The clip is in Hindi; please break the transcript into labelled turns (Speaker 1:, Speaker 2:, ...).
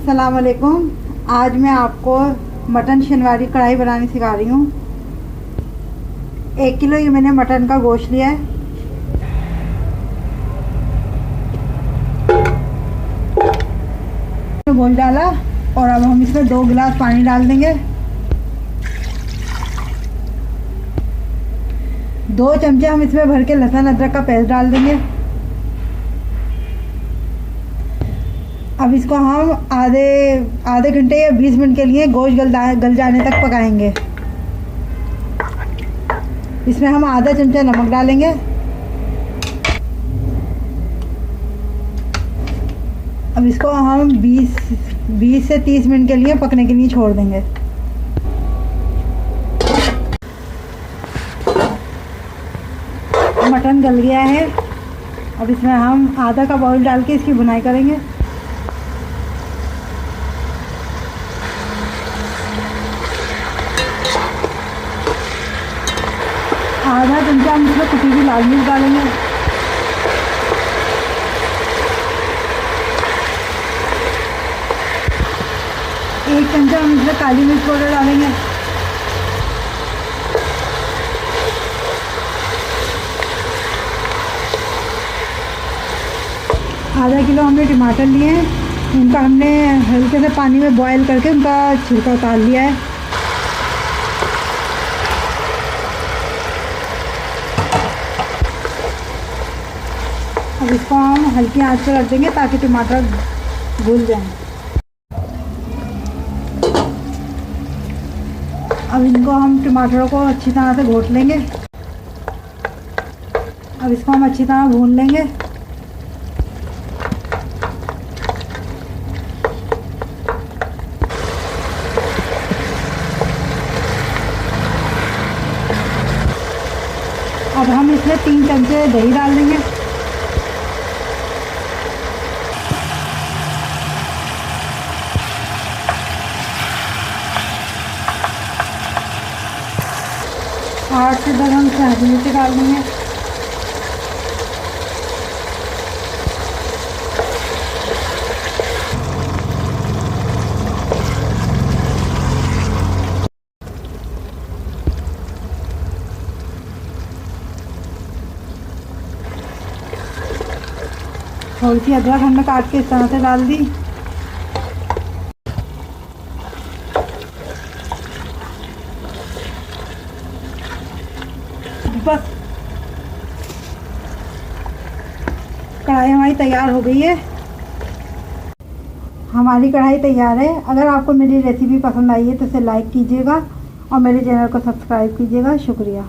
Speaker 1: अस्सलाम वालेकुम। आज मैं आपको मटन शिनवारी कढ़ाई बनानी सिखा रही हूँ। 1 किलो ये मैंने मटन का गोश्त लिया है। गोश्त डाला और अब हम इसमें 2 गिलास पानी डाल देंगे। 2 चमचे हम इसमें भर के लहसुन अदरक का पेस्ट डाल देंगे। अब इसको हम आधे घंटे या 20 मिनट के लिए गोश्त गल जाने तक पकाएंगे। इसमें हम आधा चमचा नमक डालेंगे। अब इसको हम 20 से 30 मिनट के लिए पकने के लिए छोड़ देंगे। मटन गल गया है। अब इसमें हम आधा कप ऑयल डाल के इसकी भुनाई करेंगे। आधा चमचा हम इसमें कुटी हुई लाल मिर्च डालेंगे। 1 चमचा हम इसमें काली मिर्च पाउडर डालेंगे। आधा किलो हमने टमाटर लिए हैं, उनका हमने हल्के से पानी में बॉईल करके उनका छिलका उतार लिया है। अब इसको हम हल्की आंच पर रख देंगे ताकि टमाटर घुल जाएं। अब इनको हम टमाटरों को अच्छी तरह से घोट लेंगे। अब इसको हम अच्छी तरह भून लेंगे। अब हम इसमें 3 चमचे दही डाल देंगे। आठ से 10 हम हरी मिर्ची डाल देंगे। थोड़ी सी अदरक हमने काट के इस तरह से डाल दी। बस कढ़ाई हमारी तैयार हो गई है। हमारी कढ़ाई तैयार है। अगर आपको मेरी रेसिपी पसंद आई है तो इसे लाइक कीजिएगा और मेरे चैनल को सब्सक्राइब कीजिएगा। शुक्रिया।